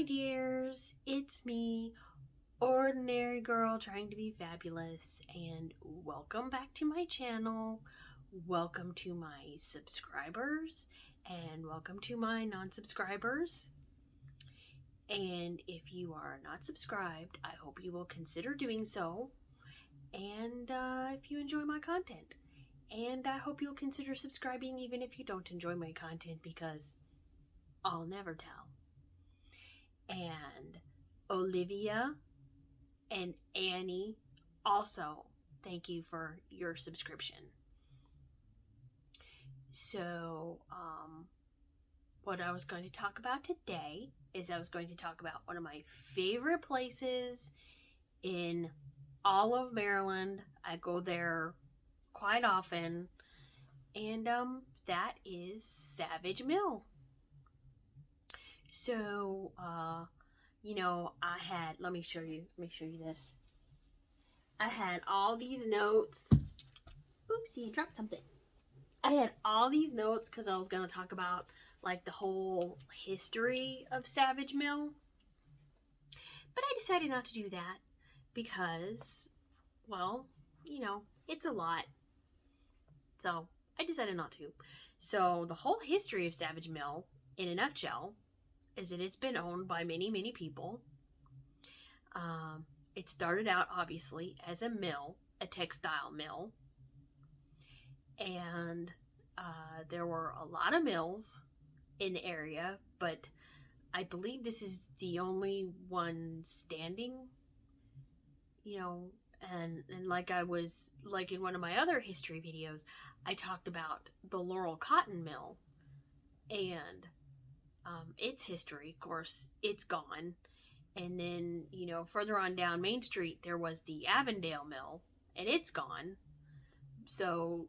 my dears, it's me, ordinary girl trying to be fabulous, and welcome back to my channel. Welcome to my subscribers, and welcome to my non-subscribers. And if you are not subscribed, I hope you will consider doing so, and if you enjoy my content. And I hope you'll consider subscribing even if you don't enjoy my content, because I'll never tell. And Olivia and Annie, also thank you for your subscription. So what I was going to talk about today is I was going to talk about one of my favorite places in all of Maryland. I go there quite often, and that is Savage Mill. So I had, let me show you this. I had all these notes. Oopsie, dropped something. I had all these notes because I was going to talk about like the whole history of Savage Mill. But I decided not to do that because, well, it's a lot. So I decided not to. So the whole history of Savage Mill, in a nutshell, is that it's been owned by many, many people. It started out, obviously, as a mill, a textile mill. And there were a lot of mills in the area, but I believe this is the only one standing, and like I was, like in one of my other history videos, I talked about the Laurel Cotton Mill and its history. Of course, it's gone. And then, further on down Main Street, there was the Avondale Mill, and it's gone. So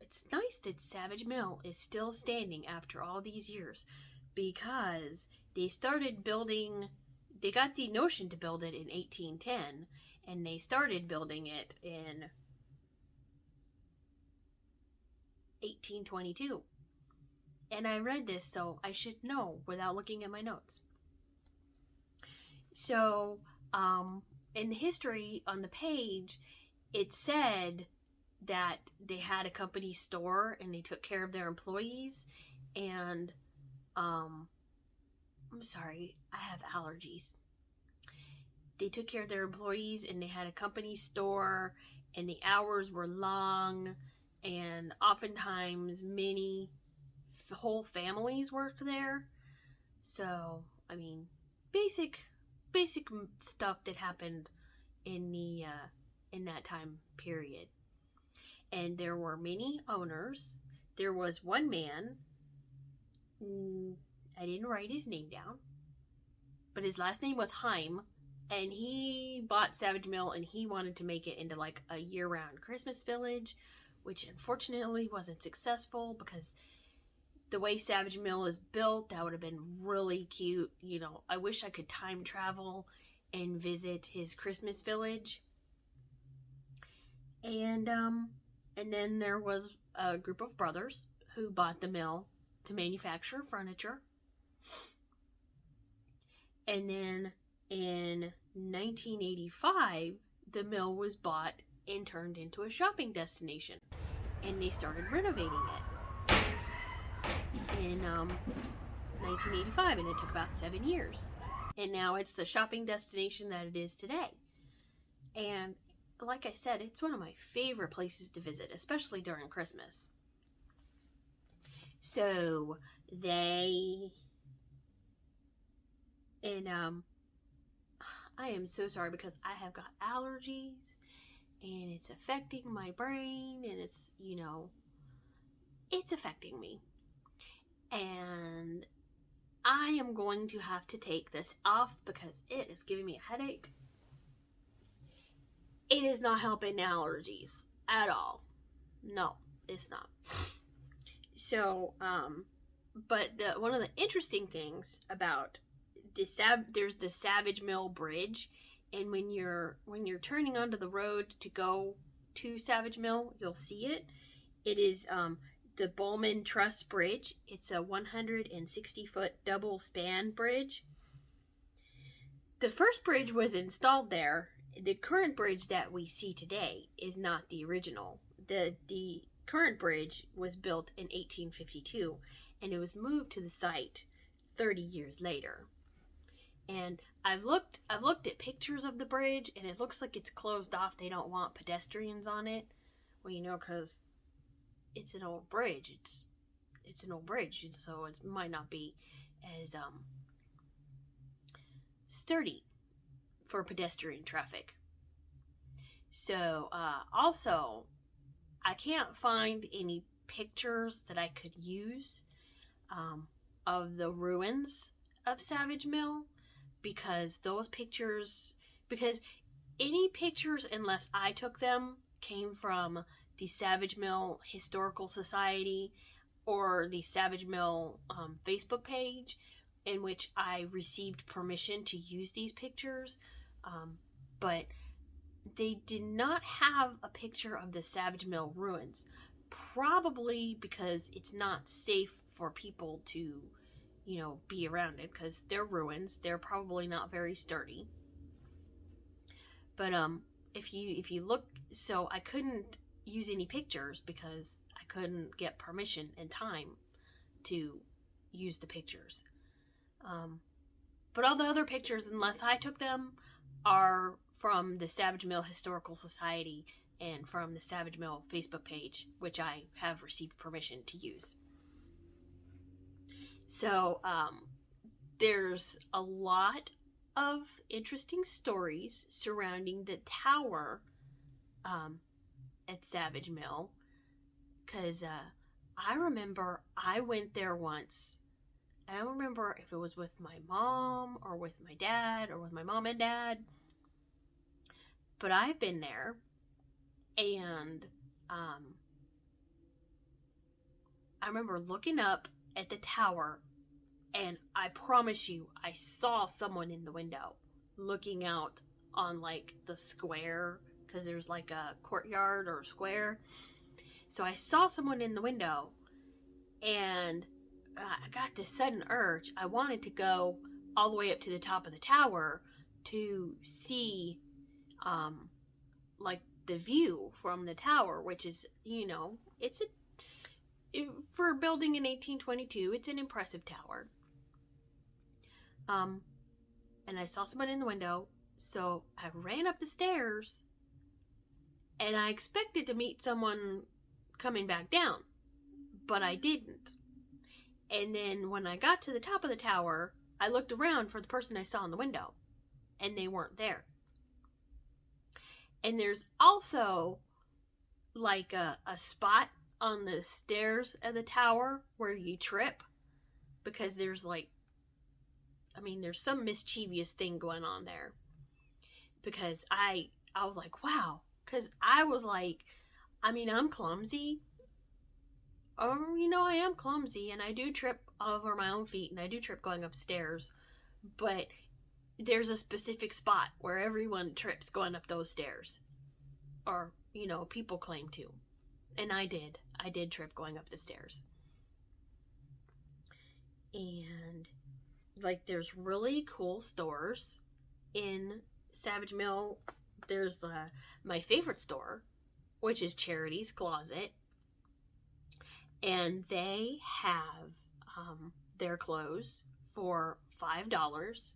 it's nice that Savage Mill is still standing after all these years, because they got the notion to build it in 1810, and they started building it in 1822. And I read this, so I should know without looking at my notes. So, in the history on the page, it said that they had a company store and they took care of their employees. And, I'm sorry, I have allergies. They took care of their employees and they had a company store, and the hours were long, and oftentimes many whole families worked there. So, I mean, basic stuff that happened in the in that time period. And there were many owners. There was one man, I didn't write his name down, but his last name was Heim, and he bought Savage Mill and he wanted to make it into like a year-round Christmas village, which unfortunately wasn't successful because the way Savage Mill is built, that would have been really cute. I wish I could time travel and visit his Christmas village. And then there was a group of brothers who bought the mill to manufacture furniture. And then in 1985, the mill was bought and turned into a shopping destination, and they started renovating it in 1985, and it took about 7 years, and now it's the shopping destination that it is today. And like I said, it's one of my favorite places to visit, especially during Christmas. So I am so sorry because I have got allergies and it's affecting my brain, and it's affecting me. And I am going to have to take this off because it is giving me a headache. It is not helping allergies at all. No, it's not. So, but one of the interesting things about there's the Savage Mill Bridge, and when you're turning onto the road to go to Savage Mill, you'll see it. It is the Bollman Truss Bridge. It's a 160-foot double span bridge. The first bridge was installed there. The current bridge that we see today is not the original. The current bridge was built in 1852 and it was moved to the site 30 years later. And I've looked at pictures of the bridge and it looks like it's closed off. They don't want pedestrians on it. Well, cuz it's an old bridge. It's an old bridge, so it might not be as sturdy for pedestrian traffic. So, also, I can't find any pictures that I could use of the ruins of Savage Mill because because any pictures, unless I took them, came from the Savage Mill Historical Society or the Savage Mill Facebook page, in which I received permission to use these pictures. But they did not have a picture of the Savage Mill ruins. Probably because it's not safe for people to, be around it because they're ruins. They're probably not very sturdy. But if you look, so I couldn't use any pictures because I couldn't get permission in time to use the pictures. But all the other pictures, unless I took them, are from the Savage Mill Historical Society and from the Savage Mill Facebook page, which I have received permission to use. So, there's a lot of interesting stories surrounding the tower at Savage Mill, because I remember I went there once. I don't remember if it was with my mom or with my dad or with my mom and dad, but I've been there, and I remember looking up at the tower, and I promise you, I saw someone in the window looking out on like the square, because there's like a courtyard or square. So I saw someone in the window, and I got this sudden urge. I wanted to go all the way up to the top of the tower to see, like the view from the tower, which is, for building in 1822, it's an impressive tower. And I saw someone in the window, so I ran up the stairs, and I expected to meet someone coming back down, but I didn't. And then when I got to the top of the tower, I looked around for the person I saw in the window, and they weren't there. And there's also like a spot on the stairs of the tower where you trip, because there's there's some mischievous thing going on there. Because I was like, wow, because I was like, I'm clumsy. I am clumsy, and I do trip over my own feet, and I do trip going upstairs. But there's a specific spot where everyone trips going up those stairs. Or, people claim to. And I did. I did trip going up the stairs. And, there's really cool stores in Savage Mill. There's my favorite store, which is Charity's Closet. And they have their clothes for $5.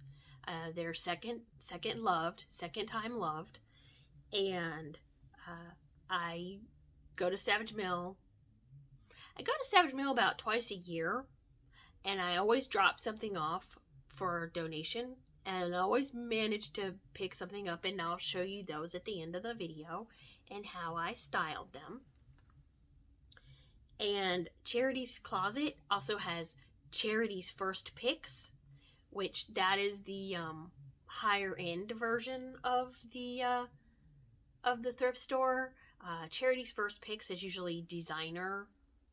They're second time loved. And I go to Savage Mill. I go to Savage Mill about twice a year, and I always drop something off for donation, and I always manage to pick something up, and I'll show you those at the end of the video and how I styled them. And Charity's Closet also has Charity's First Picks, which that is the higher end version of the thrift store. Charity's First Picks is usually designer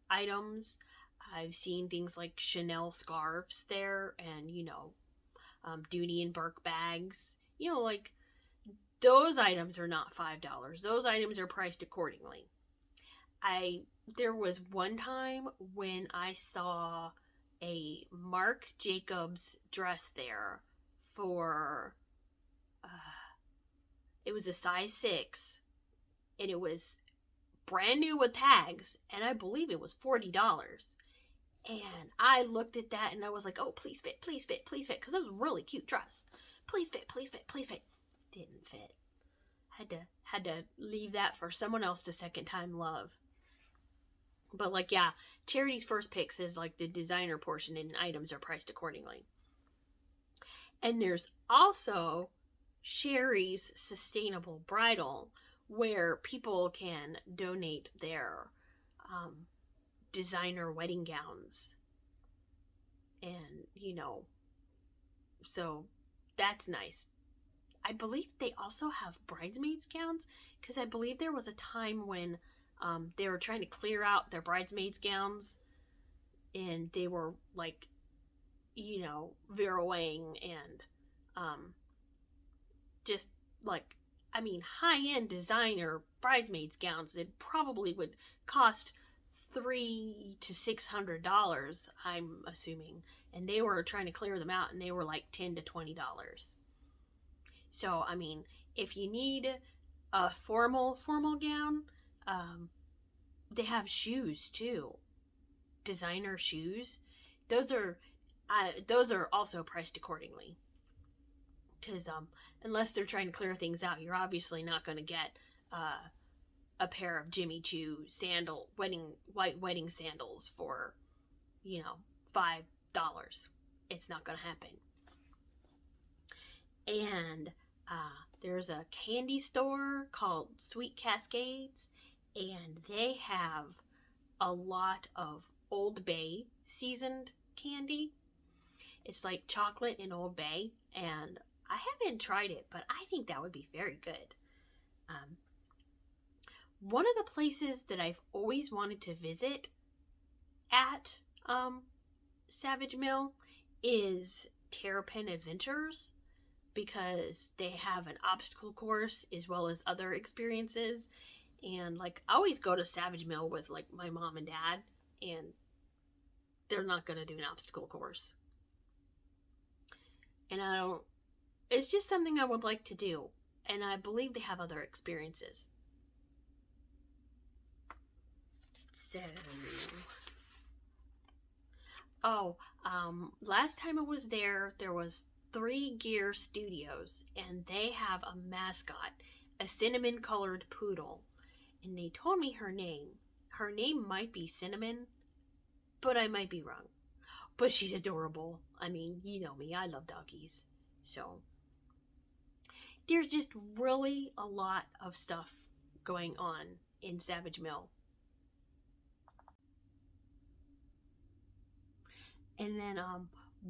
items. I've seen things like Chanel scarves there, and Dooney and Burke bags. Those items are not $5. Those items are priced accordingly. There was one time when I saw a Marc Jacobs dress there for it was a size 6, and it was brand new with tags, and I believe it was $40. And I looked at that and I was like, oh, please fit, please fit, please fit, because it was a really cute dress. Please fit, please fit, please fit. Didn't fit. Had to leave that for someone else to second time love. But like, yeah, Charity's first picks is like the designer portion, and items are priced accordingly. And there's also Sherry's Sustainable Bridal, where people can donate their designer wedding gowns. And, so that's nice. I believe they also have bridesmaids gowns, because I believe there was a time when they were trying to clear out their bridesmaids gowns, and they were like, Vera Wang and just like, high-end designer bridesmaids gowns that probably would cost $300 to $600, I'm assuming, and they were trying to clear them out, and they were like $10 to $20. So, if you need a formal gown, they have shoes too, designer shoes. Those are also priced accordingly, because unless they're trying to clear things out, you're obviously not going to get a pair of Jimmy Choo white wedding sandals for $5. It's not going to happen. And there's a candy store called Sweet Cascades, and they have a lot of Old Bay seasoned candy. It's like chocolate and Old Bay, and I haven't tried it, but I think that would be very good. One of the places that I've always wanted to visit at Savage Mill is Terrapin Adventures, because they have an obstacle course as well as other experiences. And like, I always go to Savage Mill with like my mom and dad, and they're not going to do an obstacle course. And it's just something I would like to do. And I believe they have other experiences. So, last time I was there was 3 Gear Studios, and they have a mascot, a cinnamon colored poodle. And they told me her name. Her name might be Cinnamon, but I might be wrong. But she's adorable. You know me, I love doggies. So, there's just really a lot of stuff going on in Savage Mill. And then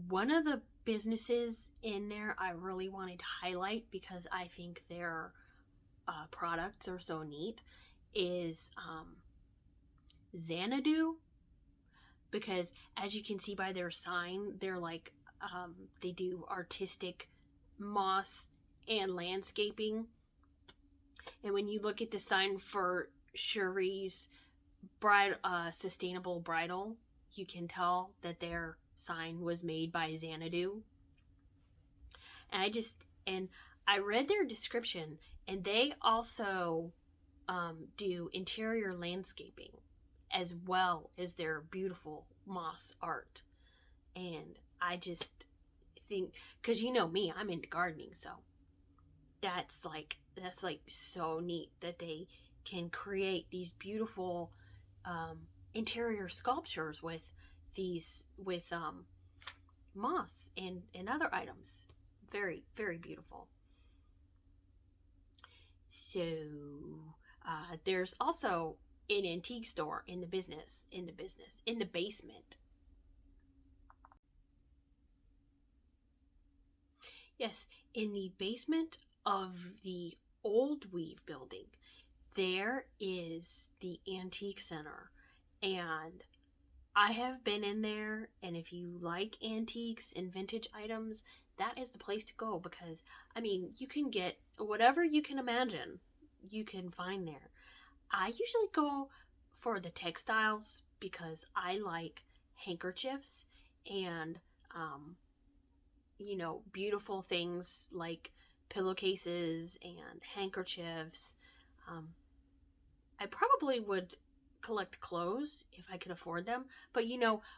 one of the businesses in there I really wanted to highlight, because I think their products are so neat, is Xanadu. Because as you can see by their sign, they're like, they do artistic moss and landscaping. And when you look at the sign for Cherie's Sustainable Bridal, you can tell that their sign was made by Xanadu. And I read their description, and they also do interior landscaping as well as their beautiful moss art. And I just think, because you know me, I'm into gardening, so that's like so neat that they can create these beautiful interior sculptures with moss and other items. Very, very beautiful. So there's also an antique store in the basement. Yes, in the basement of the old Weave building, there is the antique center. And I have been in there, and if you like antiques and vintage items, that is the place to go, because you can get whatever you can imagine, you can find there. I usually go for the textiles, because I like handkerchiefs and beautiful things like pillowcases and handkerchiefs. Um, I probably would collect clothes if I could afford them. But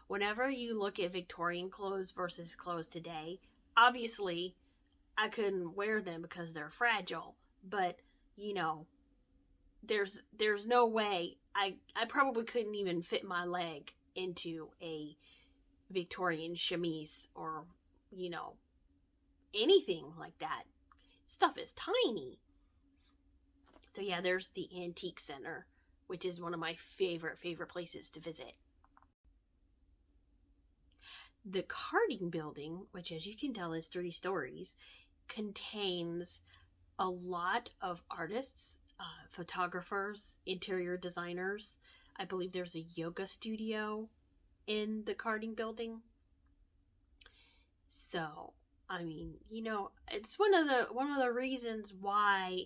whenever you look at Victorian clothes versus clothes today, obviously I couldn't wear them because they're fragile. But you know, there's no way I probably couldn't even fit my leg into a Victorian chemise or you know anything like that. Stuff is tiny. So yeah, there's the Antique Center, which is one of my favorite places to visit. The Carding Building, which as you can tell is 3 stories, contains a lot of artists, photographers, interior designers. I believe there's a yoga studio in the Carding Building. So, I mean, it's one of the reasons why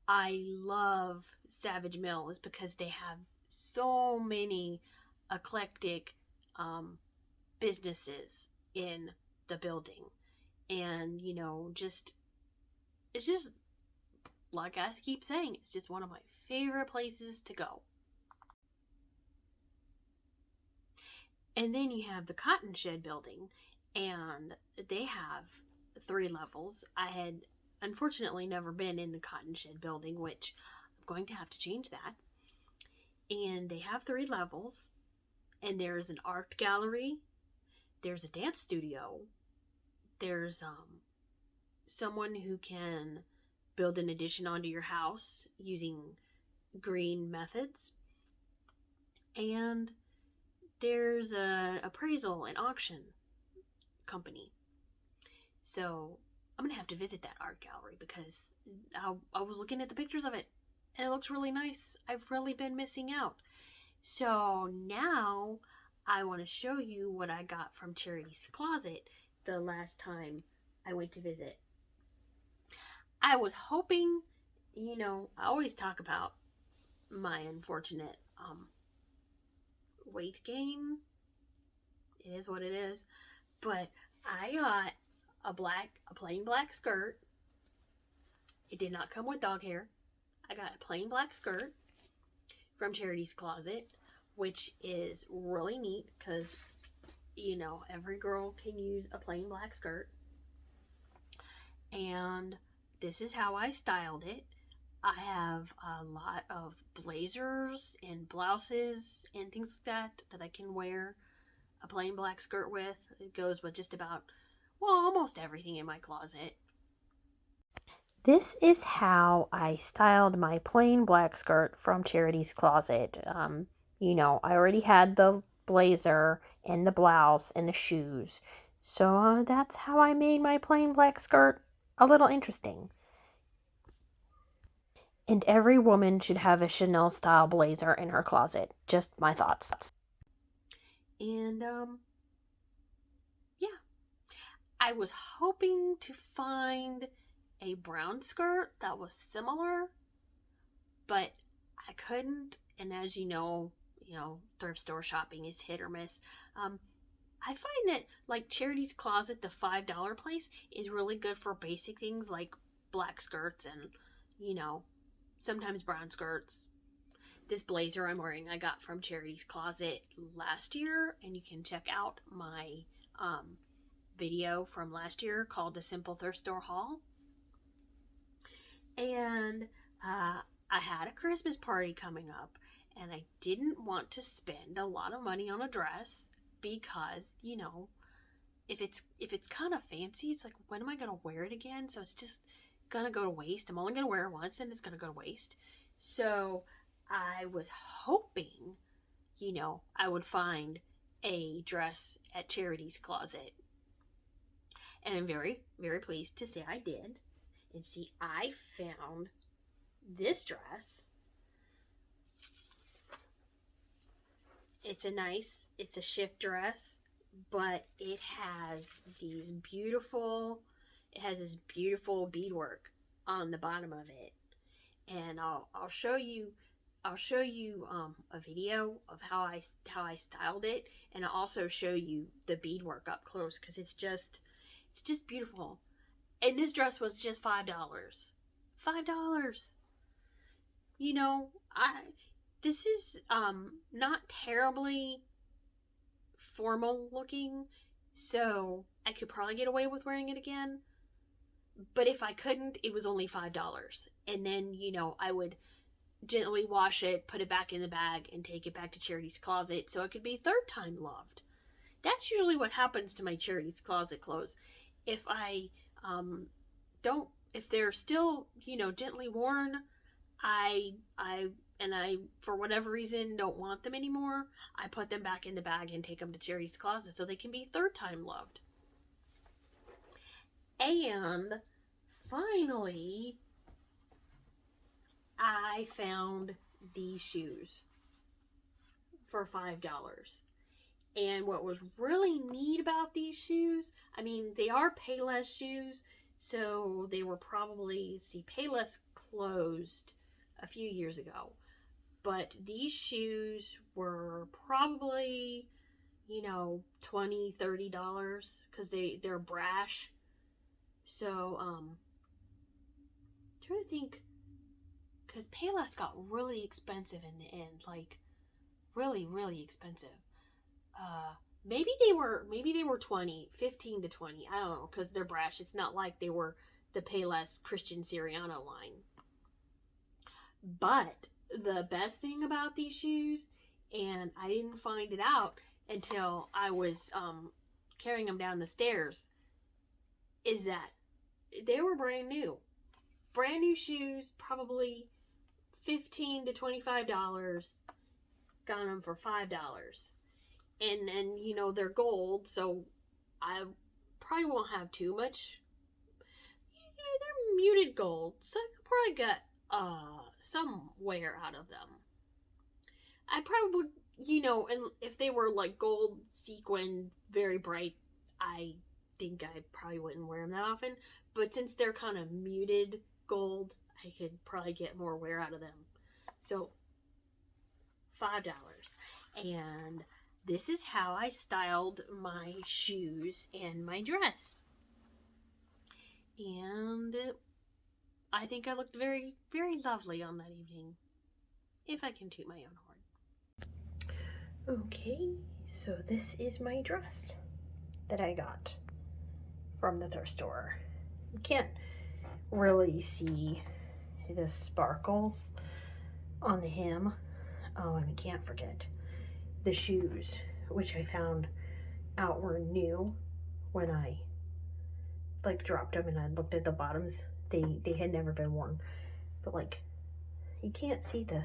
I love Savage Mill is because they have so many eclectic um, businesses in the building, and just it's just like I keep saying, it's just one of my favorite places to go. And then you have the Cotton Shed Building, and they have 3 levels. I had unfortunately never been in the Cotton Shed Building, which I'm going to have to change that. And they have 3 levels, and there's an art gallery, there's a dance studio, there's someone who can build an addition onto your house using green methods, and there's an appraisal and auction company. So I'm gonna have to visit that art gallery because I was looking at the pictures of it and it looks really nice. I've really been missing out. So now I want to show you what I got from Charity's Closet the last time I went to visit. I was hoping, I always talk about my unfortunate weight gain. It is what it is. But I got a plain black skirt. It did not come with dog hair. I got a plain black skirt from Charity's Closet, which is really neat because, every girl can use a plain black skirt. And this is how I styled it. I have a lot of blazers and blouses and things like that I can wear a plain black skirt with. It goes with just about, well, almost everything in my closet. This is how I styled my plain black skirt from Charity's Closet. I already had the blazer and the blouse and the shoes. So that's how I made my plain black skirt a little interesting. And every woman should have a Chanel style blazer in her closet. Just my thoughts. And yeah, I was hoping to find a brown skirt that was similar, but I couldn't. And as thrift store shopping is hit or miss. I find that like Charity's Closet, the $5 place, is really good for basic things like black skirts and sometimes brown skirts. This blazer I'm wearing I got from Charity's Closet last year, and you can check out my video from last year called The Simple Thrift Store Haul. And I had a Christmas party coming up, and I didn't want to spend a lot of money on a dress because, if it's kind of fancy, it's like, when am I going to wear it again? So it's just going to go to waste. I'm only going to wear it once and it's going to go to waste. So I was hoping, I would find a dress at Charity's Closet. And I'm very, very pleased to say I did. And see, I found this dress. It's a shift dress, but it has this beautiful beadwork on the bottom of it. And I'll show you a video of how I styled it, and I'll also show you the beadwork up close because it's just beautiful. And this dress was just $5. $5. You know, this is not terribly formal looking, so I could probably get away with wearing it again. But if I couldn't, it was only $5. And then, I would gently wash it, put it back in the bag, and take it back to Charity's Closet so it could be third time loved. That's usually what happens to my Charity's Closet clothes. If I if they're still, gently worn, I for whatever reason don't want them anymore, I put them back in the bag and take them to Charity's Closet so they can be third time loved. And finally, I found these shoes for $5. And what was really neat about these shoes, I mean, they are Payless shoes, so they were probably, Payless closed a few years ago. But these shoes were probably, $20, $30 because they're brash. So, trying to think, because Payless got really expensive in the end, like really, really expensive. Maybe they were 20, 15 to 20. I don't know, because they're brash. It's not like they were the Payless Christian Siriano line. But the best thing about these shoes, and I didn't find it out until I was carrying them down the stairs, is that they were brand new. Brand new shoes, probably $15 to $25. Got them for $5. And they're gold, so I probably won't have too much. They're muted gold, so I could probably get some wear out of them. I probably, and if they were like gold sequin, very bright, I think I probably wouldn't wear them that often. But since they're kind of muted gold, I could probably get more wear out of them. So, $5. And this is how I styled my shoes and my dress. And I think I looked very, very lovely on that evening, if I can toot my own horn. Okay, so this is my dress that I got from the thrift store. You can't really see the sparkles on the hem. Oh, and I can't forget the shoes, which I found out were new when I dropped them and I looked at the bottoms. They had never been worn, but you can't see the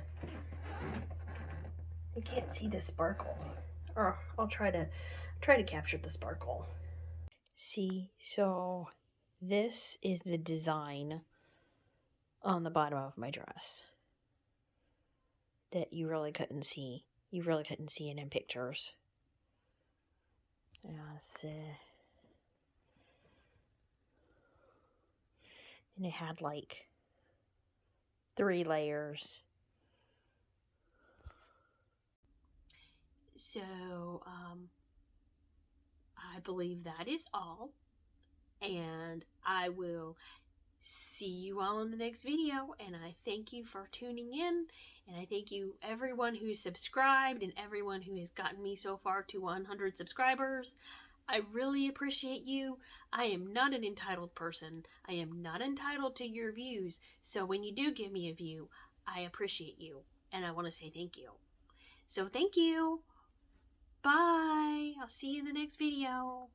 sparkle. Or I'll try to capture the sparkle. See, so this is the design on the bottom of my dress that you really couldn't see. You really couldn't see it in pictures. And it had 3 layers. So, I believe that is all. And I will see you all in the next video. And I thank you for tuning in. And I thank you, everyone who's subscribed and everyone who has gotten me so far to 100 subscribers. I really appreciate you. I am not an entitled person. I am not entitled to your views. So when you do give me a view, I appreciate you. And I want to say thank you. So thank you. Bye. I'll see you in the next video.